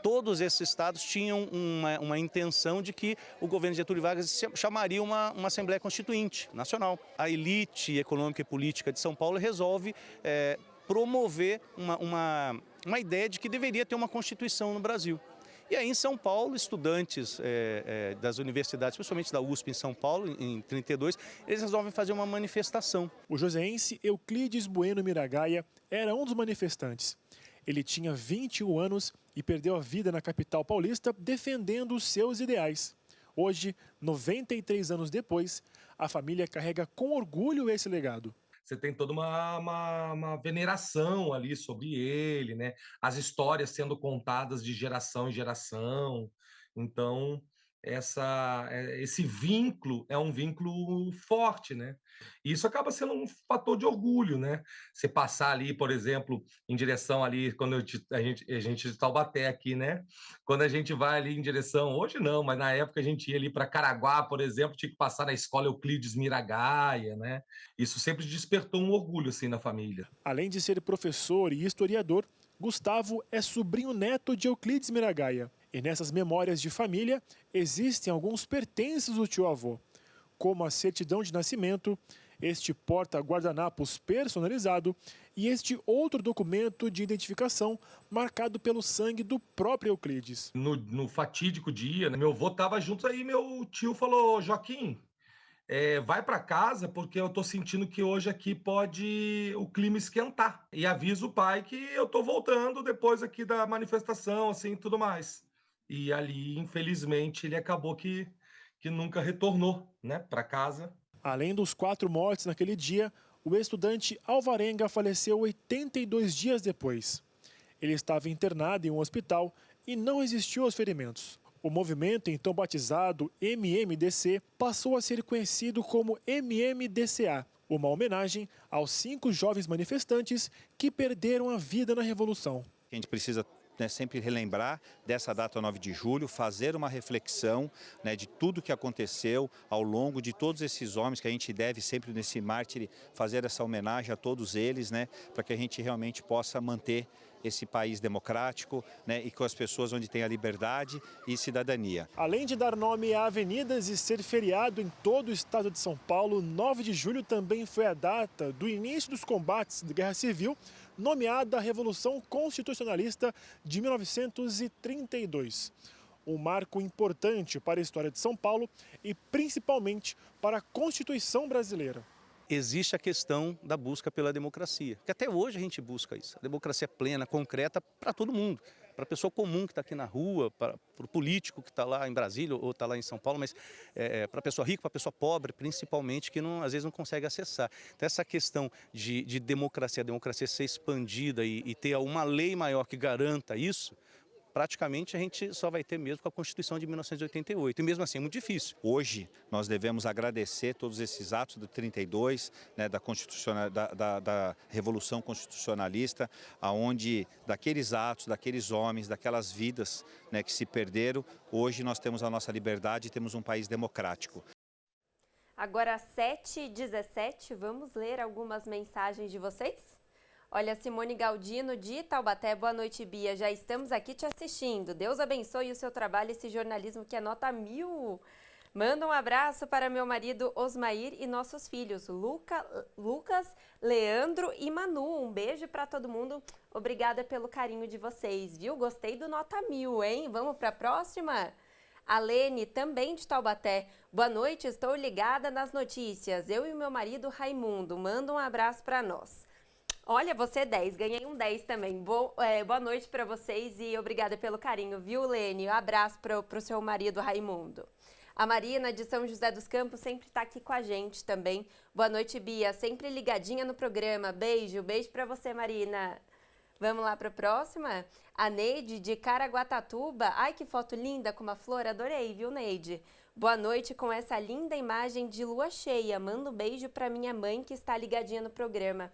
Speaker 9: Todos esses estados tinham uma intenção de que o governo de Getúlio Vargas chamaria uma Assembleia Constituinte Nacional. A elite econômica e política de São Paulo resolve promover uma ideia de que deveria ter uma Constituição no Brasil. E aí em São Paulo, estudantes das universidades, principalmente da USP em São Paulo, em 32, eles resolvem fazer uma manifestação.
Speaker 7: O joseense Euclides Bueno Miragaia era um dos manifestantes. Ele tinha 21 anos e perdeu a vida na capital paulista defendendo os seus ideais. Hoje, 93 anos depois, a família carrega com orgulho esse legado.
Speaker 10: Você tem toda uma veneração ali sobre ele, né? As histórias sendo contadas de geração em geração. Então, esse vínculo é um vínculo forte, né? E isso acaba sendo um fator de orgulho, né? Você passar ali, por exemplo, em direção ali, quando a gente de Taubaté aqui, né? Quando a gente vai ali em direção, hoje não, mas na época a gente ia ali para Caraguá, por exemplo, tinha que passar na escola Euclides Miragaia, né? Isso sempre despertou um orgulho assim na família.
Speaker 7: Além de ser professor e historiador, Gustavo é sobrinho neto de Euclides Miragaia. E nessas memórias de família existem alguns pertences do tio-avô, como a certidão de nascimento este porta-guardanapos personalizado e este outro documento de identificação marcado pelo sangue do próprio Euclides.
Speaker 10: No fatídico dia, meu avô estava junto, aí meu tio falou: Joaquim, vai para casa porque eu tô sentindo que hoje aqui pode o clima esquentar. E avisa o pai que eu tô voltando depois aqui da manifestação, assim, tudo mais. E ali, infelizmente, ele acabou que nunca retornou, né, para casa.
Speaker 7: Além dos 4 mortes naquele dia, o estudante Alvarenga faleceu 82 dias depois. Ele estava internado em um hospital e não resistiu aos ferimentos. O movimento, então batizado MMDC, passou a ser conhecido como MMDCA, uma homenagem aos 5 jovens manifestantes que perderam a vida na Revolução.
Speaker 8: A gente precisa sempre relembrar dessa data 9 de julho, fazer uma reflexão de tudo que aconteceu ao longo de todos esses homens, que a gente deve sempre nesse mártir fazer essa homenagem a todos eles, para que a gente realmente possa manter esse país democrático e com as pessoas onde tem a liberdade e cidadania.
Speaker 7: Além de dar nome a avenidas e ser feriado em todo o estado de São Paulo, 9 de julho também foi a data do início dos combates da Guerra Civil, nomeada Revolução Constitucionalista de 1932. Um marco importante para a história de São Paulo e principalmente para a Constituição brasileira.
Speaker 9: Existe a questão da busca pela democracia, que até hoje a gente busca isso, a democracia plena, concreta para todo mundo, para a pessoa comum que está aqui na rua, para o político que está lá em Brasília ou está lá em São Paulo, mas para a pessoa rica, para a pessoa pobre, principalmente, que às vezes não consegue acessar. Então essa questão de democracia, a democracia ser expandida e ter uma lei maior que garanta isso, praticamente a gente só vai ter mesmo com a Constituição de 1988, e mesmo assim é muito difícil.
Speaker 8: Hoje nós devemos agradecer todos esses atos do 32, da Revolução Constitucionalista, aonde daqueles atos, daqueles homens, daquelas vidas que se perderam, hoje nós temos a nossa liberdade e temos um país democrático.
Speaker 1: Agora, 7h17, vamos ler algumas mensagens de vocês? Olha, Simone Galdino de Taubaté, boa noite, Bia. Já estamos aqui te assistindo. Deus abençoe o seu trabalho, esse jornalismo que é nota 1000. Manda um abraço para meu marido Osmair e nossos filhos, Lucas, Leandro e Manu. Um beijo para todo mundo. Obrigada pelo carinho de vocês, viu? Gostei do nota 1000, hein? Vamos para a próxima? A Lene, também de Taubaté. Boa noite, estou ligada nas notícias. Eu e meu marido Raimundo. Manda um abraço para nós. Olha, você é 10, ganhei um 10 também. Boa noite para vocês e obrigada pelo carinho, viu, Lene? Um abraço para o seu marido Raimundo. A Marina, de São José dos Campos, sempre está aqui com a gente também. Boa noite, Bia. Sempre ligadinha no programa. Beijo para você, Marina. Vamos lá para a próxima? A Neide, de Caraguatatuba. Ai, que foto linda com uma flor. Adorei, viu, Neide? Boa noite com essa linda imagem de lua cheia. Manda um beijo para minha mãe que está ligadinha no programa.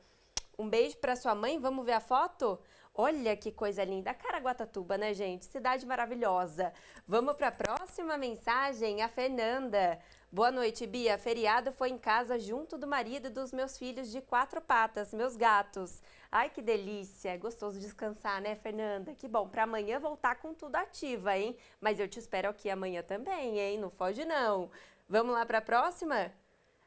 Speaker 1: Um beijo para sua mãe, vamos ver a foto? Olha que coisa linda, Caraguatatuba, né, gente? Cidade maravilhosa. Vamos para a próxima mensagem, a Fernanda. Boa noite, Bia. Feriado foi em casa junto do marido e dos meus filhos de 4 patas, meus gatos. Ai, que delícia. É gostoso descansar, né, Fernanda? Que bom, para amanhã voltar com tudo ativa, hein? Mas eu te espero aqui amanhã também, hein? Não foge, não. Vamos lá para a próxima?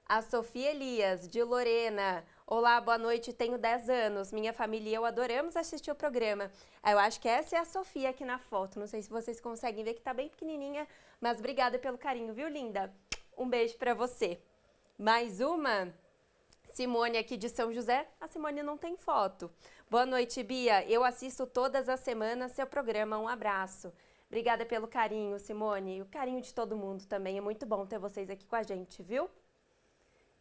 Speaker 1: A Sofia Elias, de Lorena. Olá, boa noite, tenho 10 anos. Minha família e eu adoramos assistir o programa. Eu acho que essa é a Sofia aqui na foto. Não sei se vocês conseguem ver que tá bem pequenininha, mas obrigada pelo carinho, viu, linda? Um beijo pra você. Mais uma? Simone aqui de São José. A Simone não tem foto. Boa noite, Bia. Eu assisto todas as semanas seu programa. Um abraço. Obrigada pelo carinho, Simone. E o carinho de todo mundo também. É muito bom ter vocês aqui com a gente, viu?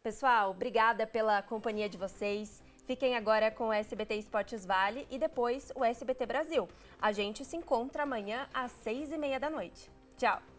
Speaker 1: Pessoal, obrigada pela companhia de vocês. Fiquem agora com o SBT Esportes Vale e depois o SBT Brasil. A gente se encontra amanhã às 6h30 da noite. Tchau!